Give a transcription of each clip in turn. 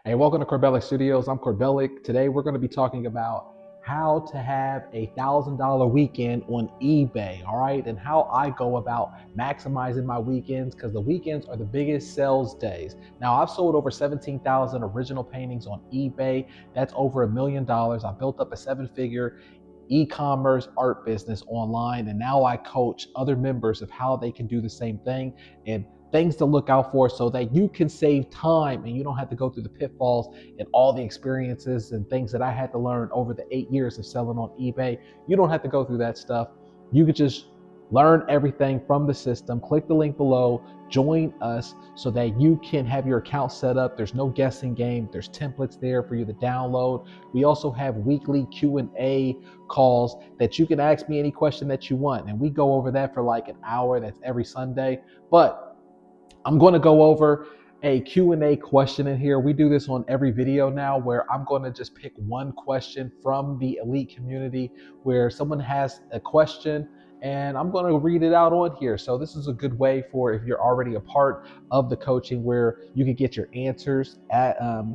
Hey, welcome to Corbellic Studios. I'm Corbellic. Today we're going to be talking about how to have $1,000 weekend on eBay, all right? And how I go about maximizing my weekends because the weekends are the biggest sales days. Now, I've sold over 17,000 original paintings on eBay. That's over $1 million. I built up a seven-figure e-commerce art business online, and now I coach other members of how they can do the same thing and things to look out for so that you can save time and you don't have to go through the pitfalls and all the experiences and things that I had to learn over the 8 years of selling on eBay. You don't have to go through that stuff. You could just learn everything from the system. Click the link below, join us so that you can have your account set up. There's no guessing game. There's templates there for you to download. We also have weekly Q&A calls that you can ask me any question that you want. And we go over that for like an hour. That's every Sunday. But I'm going to go over a Q&A question in here. We do this on every video now where I'm going to just pick one question from the elite community where someone has a question and I'm going to read it out on here. So this is a good way for if you're already a part of the coaching where you can get your answers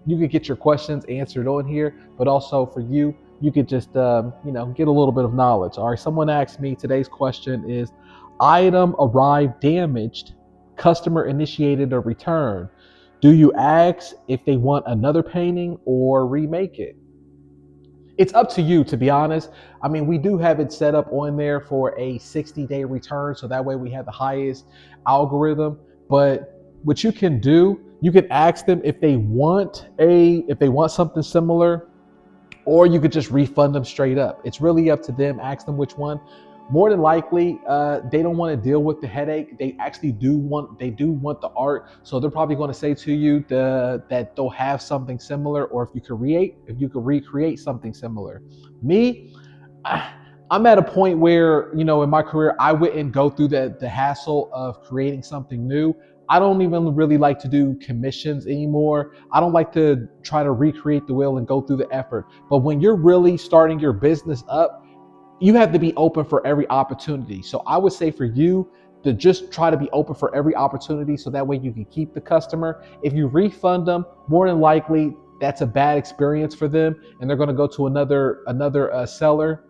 you can get your questions answered on here, but also for you, you could just, get a little bit of knowledge. All right. Someone asked me, today's question is, item arrived damaged, customer initiated a return. Do you ask if they want another painting or remake it? It's up to you, to be honest. I mean, we do have it set up on there for a 60-day return, so that way we have the highest algorithm. But what you can do, you can ask them if they want something similar, or you could just refund them straight up. It's really up to them. Ask them which one. More than likely, they don't want to deal with the headache. They actually do want the art, so they're probably going to say to you that they'll have something similar, or if you could recreate something similar. Me, I'm at a point where, in my career, I wouldn't go through the hassle of creating something new. I don't even really like to do commissions anymore. I don't like to try to recreate the wheel and go through the effort. But when you're really starting your business up, you have to be open for every opportunity. So I would say for you to just try to be open for every opportunity so that way you can keep the customer. If you refund them, more than likely that's a bad experience for them and they're going to go to another seller.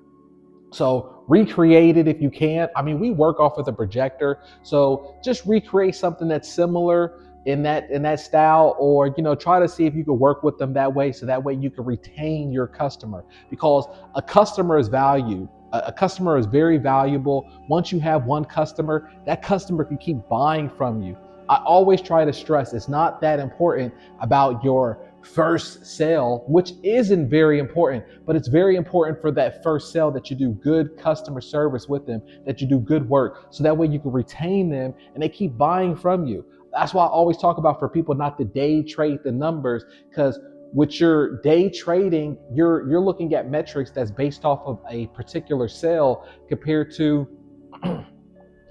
So recreate it if you can. I mean, we work off of the projector, so just recreate something that's similar in that style, or try to see if you can work with them that way, so that way you can retain your customer, because a customer is valued. A customer is very valuable. Once you have one customer, that customer can keep buying from you. I always try to stress it's not that important about your first sale, which isn't very important, but it's very important for that first sale that you do good customer service with them, that you do good work, so that way you can retain them and they keep buying from you. That's why I always talk about for people not to day trade the numbers, because with your day trading, you're looking at metrics that's based off of a particular sale compared to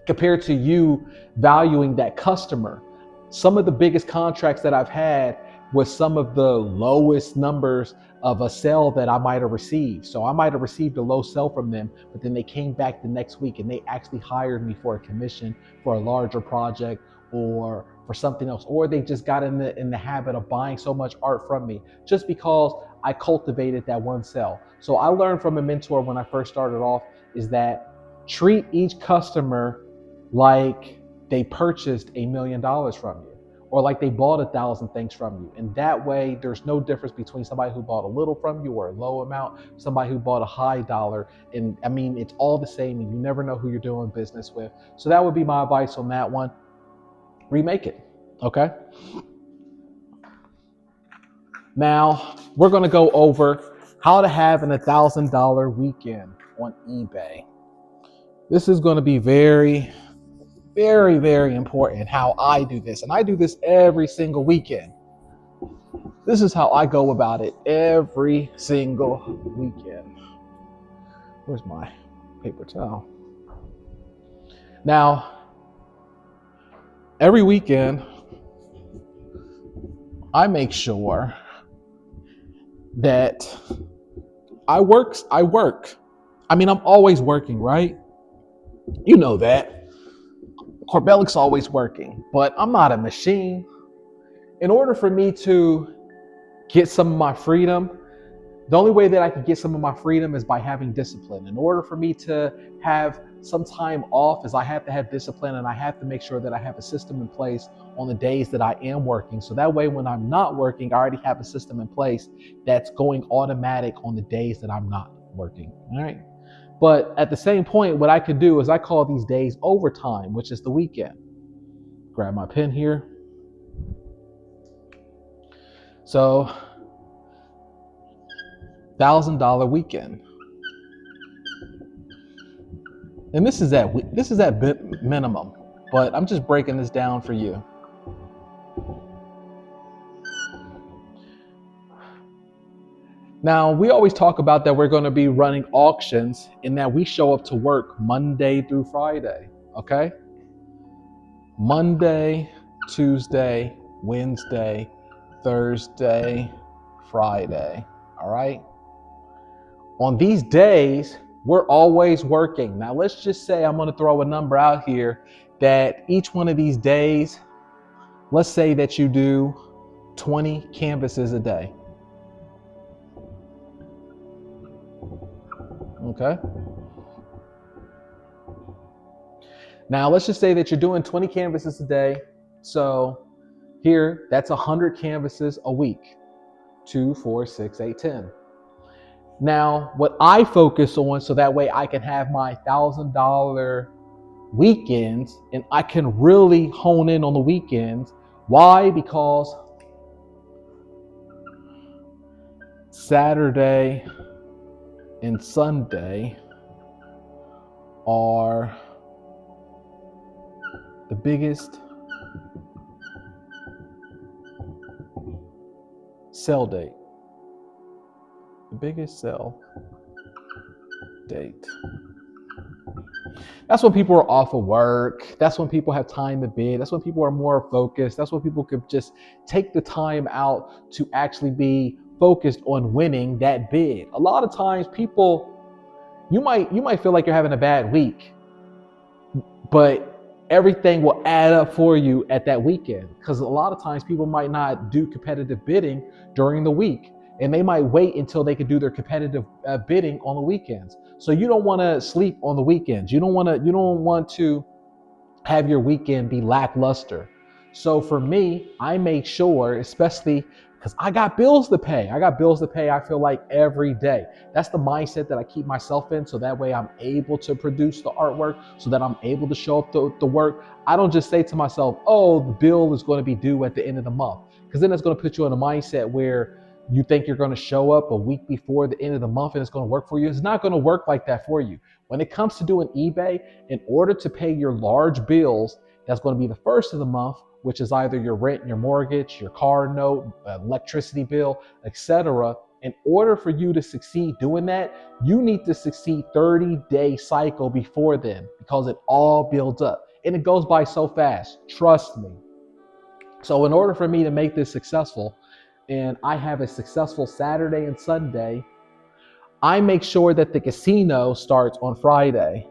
you valuing that customer. Some of the biggest contracts that I've had was some of the lowest numbers of a sale that I might have received. So I might have received a low sale from them, but then they came back the next week and they actually hired me for a commission for a larger project or for something else, or they just got in the habit of buying so much art from me just because I cultivated that one sale. So I learned from a mentor when I first started off is that treat each customer like they purchased $1 million from you, or like they bought 1,000 things from you. And that way, there's no difference between somebody who bought a little from you or a low amount, somebody who bought a high dollar. And I mean, it's all the same, and you never know who you're doing business with. So that would be my advice on that one. Remake it. Okay. Now we're going to go over how to have an $1,000 weekend on eBay. This is going to be very, very, very important how I do this. And I do this every single weekend. This is how I go about it every single weekend. Where's my paper towel? Now, every weekend, I make sure that I work. I mean, I'm always working, right? You know that. Corbellic's always working, but I'm not a machine. In order for me to get some of my freedom, the only way that I can get some of my freedom is by having discipline. In order for me to have some time off, is I have to have discipline, and I have to make sure that I have a system in place on the days that I am working. So that way, when I'm not working, I already have a system in place that's going automatic on the days that I'm not working. All right. But at the same point, what I could do is I call these days overtime, which is the weekend. Grab my pen here. So, $1,000 weekend. And this is at minimum, but I'm just breaking this down for you. Now, we always talk about that we're going to be running auctions and that we show up to work Monday through Friday, okay? Monday, Tuesday, Wednesday, Thursday, Friday, all right? On these days, we're always working. Now, let's just say I'm going to throw a number out here that each one of these days, let's say that you do 20 canvases a day. Okay. Now, let's just say that you're doing 20 canvases a day. So here, that's 100 canvases a week. 2, 4, 6, 8, 10. Now, what I focus on, so that way I can have my $1,000 weekends and I can really hone in on the weekends. Why? Because Saturday and Sunday are the biggest sell date. The biggest sell date. That's when people are off of work. That's when people have time to bid. That's when people are more focused. That's when people could just take the time out to actually be focused on winning that bid. A lot of times people, you might feel like you're having a bad week, but everything will add up for you at that weekend, because a lot of times people might not do competitive bidding during the week, and they might wait until they can do their competitive bidding on the weekends. So you don't want to sleep on the weekends. You don't want to have your weekend be lackluster. So for me, I make sure, especially because I got bills to pay. I feel like every day. That's the mindset that I keep myself in. So that way I'm able to produce the artwork, so that I'm able to show up to work. I don't just say to myself, oh, the bill is going to be due at the end of the month. Because then it's going to put you in a mindset where you think you're going to show up a week before the end of the month and it's going to work for you. It's not going to work like that for you. When it comes to doing eBay, in order to pay your large bills, that's going to be the first of the month, which is either your rent, your mortgage, your car note, electricity bill, etc. In order for you to succeed doing that, you need to succeed 30-day cycle before then, because it all builds up and it goes by so fast. Trust me. So in order for me to make this successful, and I have a successful Saturday and Sunday, I make sure that the casino starts on Friday.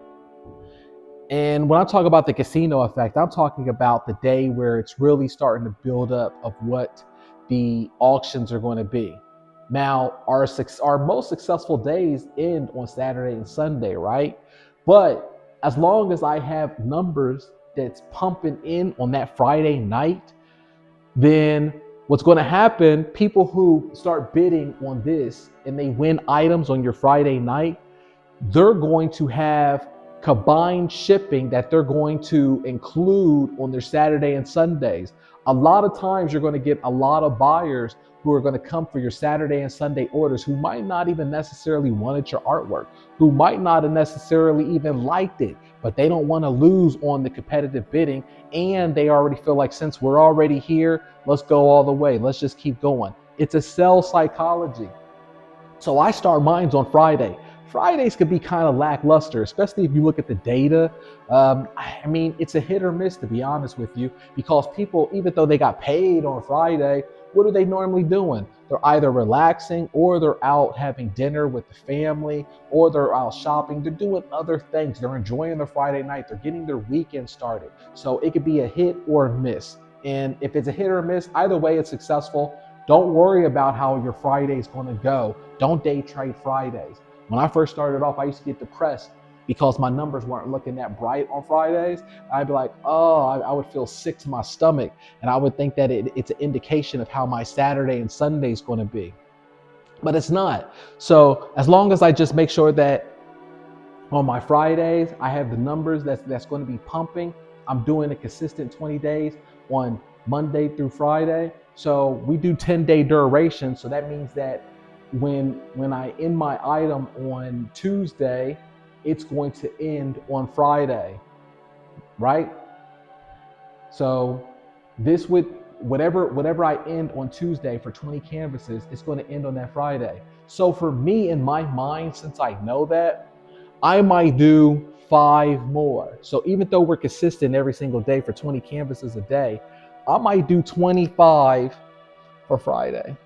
And when I talk about the casino effect, I'm talking about the day where it's really starting to build up of what the auctions are going to be. Now, our most successful days end on Saturday and Sunday, right? But as long as I have numbers that's pumping in on that Friday night, then what's going to happen, people who start bidding on this and they win items on your Friday night, they're going to have combined shipping that they're going to include on their Saturday and Sundays. A lot of times you're going to get a lot of buyers who are going to come for your Saturday and Sunday orders, who might not even necessarily wanted your artwork, who might not have necessarily even liked it, but they don't want to lose on the competitive bidding, and they already feel like, since we're already here, let's go all the way. Let's just keep going. It's a sell psychology. So I start mines on Friday. Fridays could be kind of lackluster, especially if you look at the data. I mean, it's a hit or miss, to be honest with you, because people, even though they got paid on Friday, what are they normally doing? They're either relaxing, or they're out having dinner with the family, or they're out shopping. They're doing other things. They're enjoying their Friday night. They're getting their weekend started. So it could be a hit or a miss. And if it's a hit or a miss, either way, it's successful. Don't worry about how your Friday's going to go. Don't day trade Fridays. When I first started off, I used to get depressed because my numbers weren't looking that bright on Fridays. I'd be like, oh, I would feel sick to my stomach. And I would think that it's an indication of how my Saturday and Sunday is going to be. But it's not. So as long as I just make sure that on my Fridays, I have the numbers that's going to be pumping. I'm doing a consistent 20 days on Monday through Friday. So we do 10-day duration. So that means that when I end my item on Tuesday, it's going to end on Friday, right? So this would whatever I end on Tuesday for 20 canvases, it's going to end on that Friday. So for me in my mind, since I know that, I might do 5 more. So even though we're consistent every single day for 20 canvases a day, I might do 25 for Friday.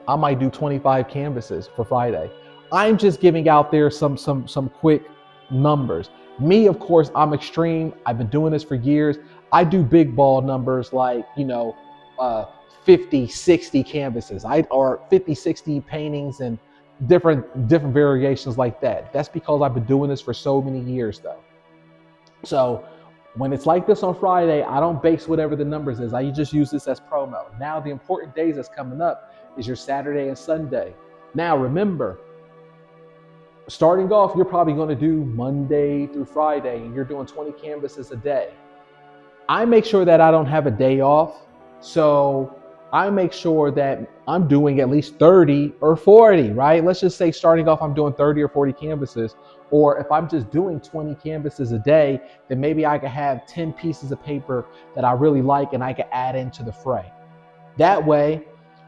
I might do 25 canvases for Friday. I'm just giving out there some quick numbers. Me, of course, I'm extreme. I've been doing this for years. I do big ball numbers like, 50, 60 canvases. Or 50, 60 paintings and different variations like that. That's because I've been doing this for so many years though. So when it's like this on Friday, I don't base whatever the numbers is. I just use this as promo. Now the important days that's coming up is your Saturday and Sunday. Now remember, starting off, you're probably going to do Monday through Friday and you're doing 20 canvases a day. I make sure that I don't have a day off. So I make sure that I'm doing at least 30 or 40, right? Let's just say starting off, I'm doing 30 or 40 canvases. Or if I'm just doing 20 canvases a day, then maybe I could have 10 pieces of paper that I really like and I could add into the fray. That way,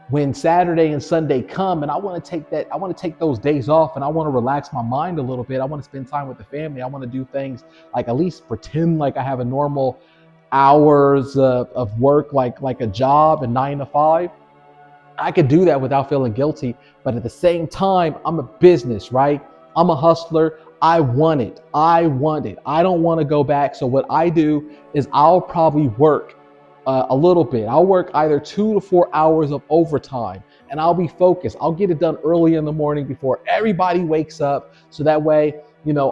when Saturday and Sunday come and I want to take those days off and I want to relax my mind a little bit. I want to spend time with the family. I want to do things like at least pretend like I have a normal hours of work, like a job, a 9 to 5. I could do that without feeling guilty. But at the same time, I'm a business, right? I'm a hustler. I want it. I don't want to go back. So what I do is I'll probably work a little bit. I'll work either 2 to 4 hours of overtime and I'll be focused. I'll get it done early in the morning before everybody wakes up. So that way,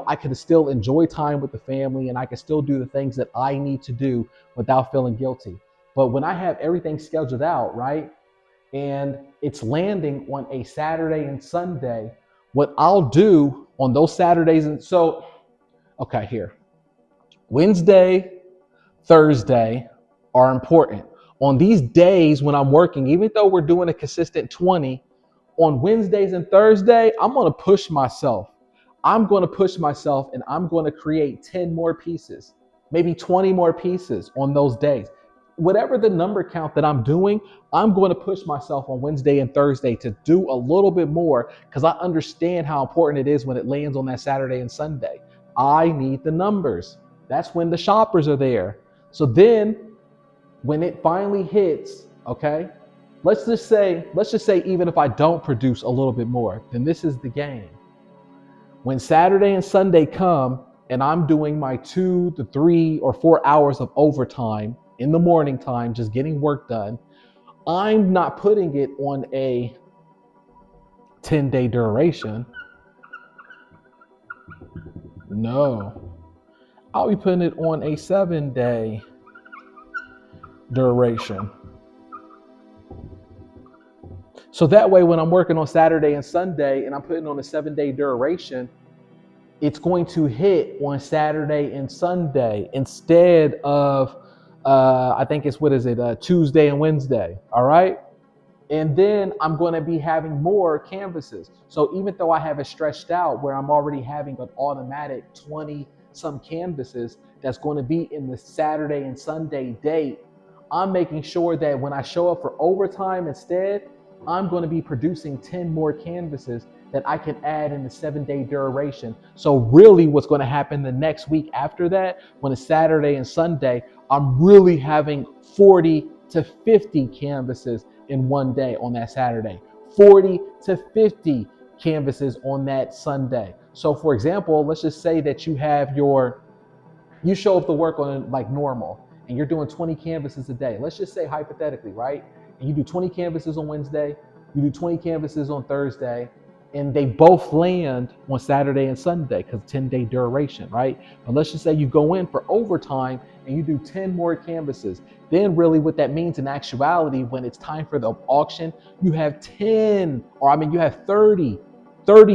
I can still enjoy time with the family and I can still do the things that I need to do without feeling guilty. But when I have everything scheduled out, right, and it's landing on a Saturday and Sunday, what I'll do on those Saturdays, and so, okay, here, Wednesday, Thursday are important. On these days when I'm working, even though we're doing a consistent 20, on Wednesdays and Thursday, I'm going to push myself. I'm going to push myself and I'm going to create 10 more pieces, maybe 20 more pieces on those days. Whatever the number count that I'm doing, I'm going to push myself on Wednesday and Thursday to do a little bit more because I understand how important it is when it lands on that Saturday and Sunday. I need the numbers. That's when the shoppers are there. So then when it finally hits, okay, let's just say even if I don't produce a little bit more, then this is the game. When Saturday and Sunday come and I'm doing my 2 to 3 or 4 hours of overtime in the morning time, just getting work done, I'm not putting it on a 10-day duration. No, I'll be putting it on a 7-day duration. So that way, when I'm working on Saturday and Sunday and I'm putting on a 7-day duration, it's going to hit on Saturday and Sunday instead of, I think it's, Tuesday and Wednesday. All right. And then I'm going to be having more canvases. So even though I have it stretched out where I'm already having an automatic 20 some canvases that's going to be in the Saturday and Sunday date, I'm making sure that when I show up for overtime instead, I'm going to be producing 10 more canvases that I can add in the 7-day duration. So really what's going to happen the next week after that, when it's Saturday and Sunday, I'm really having 40 to 50 canvases in one day on that Saturday, 40 to 50 canvases on that Sunday. So for example, let's just say that you show up to work on like normal and you're doing 20 canvases a day. Let's just say hypothetically, right? and you do 20 canvases on Wednesday, you do 20 canvases on Thursday, and they both land on Saturday and Sunday because 10-day duration, right? But let's just say you go in for overtime and you do 10 more canvases. Then really what that means in actuality, when it's time for the auction, you have 10, or I mean, you have 30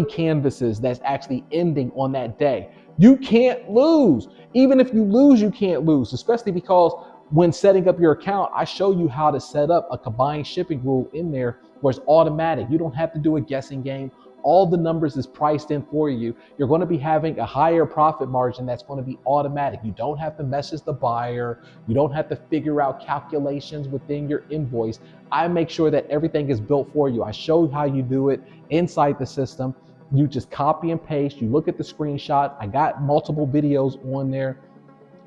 canvases that's actually ending on that day. You can't lose. Even if you lose, you can't lose, especially because when setting up your account, I show you how to set up a combined shipping rule in there where it's automatic. You don't have to do a guessing game. All the numbers is priced in for you. You're going to be having a higher profit margin that's going to be automatic. You don't have to message the buyer. You don't have to figure out calculations within your invoice. I make sure that everything is built for you. I show you how you do it inside the system. You just copy and paste. You look at the screenshot. I got multiple videos on there,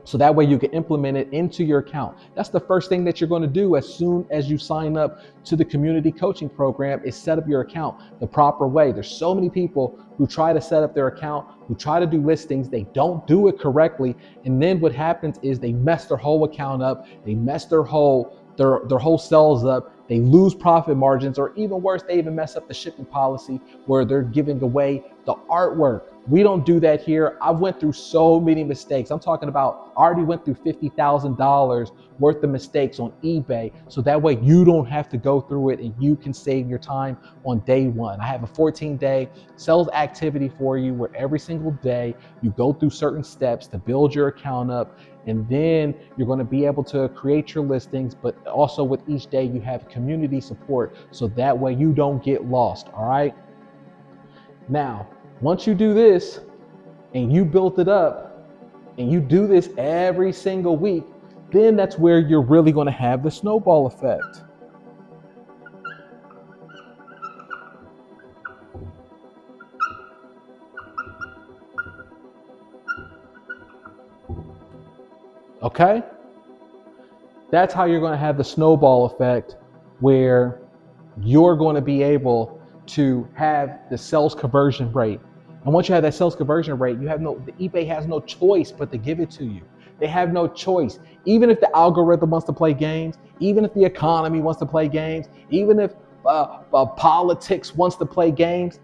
so that way you can implement it into your account. That's the first thing that you're going to do as soon as you sign up to the community coaching program, is set up your account the proper way. There's so many people who try to set up their account, who try to do listings, they don't do it correctly, and then what happens is they mess their whole account up, they mess their whole sales up, they lose profit margins, or even worse, they even mess up the shipping policy where they're giving away the artwork. We don't do that here. I went through so many mistakes. I'm talking about, I already went through $50,000 worth of mistakes on eBay, so that way you don't have to go through it and you can save your time on day one. I have a 14-day sales activity for you where every single day you go through certain steps to build your account up, and then you're going to be able to create your listings. But also with each day you have community support, so that way you don't get lost. All right, now once you do this and you built it up and you do this every single week, then that's where you're really going to have the snowball effect. Okay, that's how you're going to have the snowball effect, where you're going to be able to have the sales conversion rate. And once you have that sales conversion rate, the eBay has no choice but to give it to you. They have no choice. Even if the algorithm wants to play games, even if the economy wants to play games, even if politics wants to play games,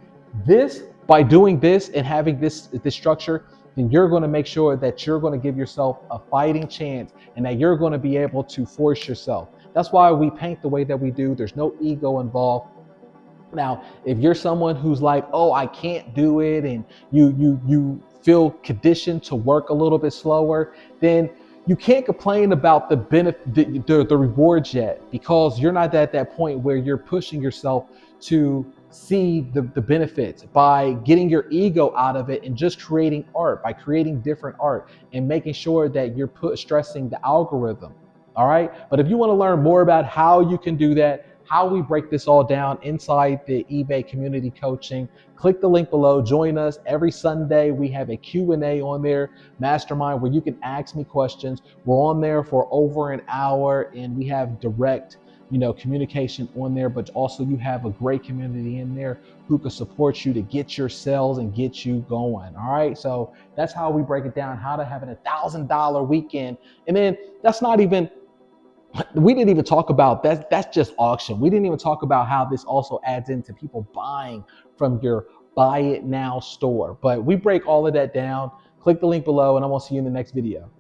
by doing this and having this structure, then you're going to make sure that you're going to give yourself a fighting chance and that you're going to be able to force yourself. That's why we paint the way that we do. There's no ego involved. Now, if you're someone who's like, oh, I can't do it, and you feel conditioned to work a little bit slower, then you can't complain about the benefit, the rewards yet, because you're not at that point where you're pushing yourself to see the benefits by getting your ego out of it and just creating art, by creating different art and making sure that you're stressing the algorithm. All right. But if you want to learn more about how you can do that, how we break this all down inside the eBay community coaching, click the link below. Join us every Sunday. We have a Q&A on there, mastermind, where you can ask me questions. We're on there for over an hour, and we have direct communication on there, but also you have a great community in there who can support you to get your sales and get you going. All right. So that's how we break it down, how to have an $1,000 weekend. And then we didn't even talk about that. That's just auction. We didn't even talk about how this also adds into people buying from your buy it now store. But we break all of that down. Click the link below, and I'm going to see you in the next video.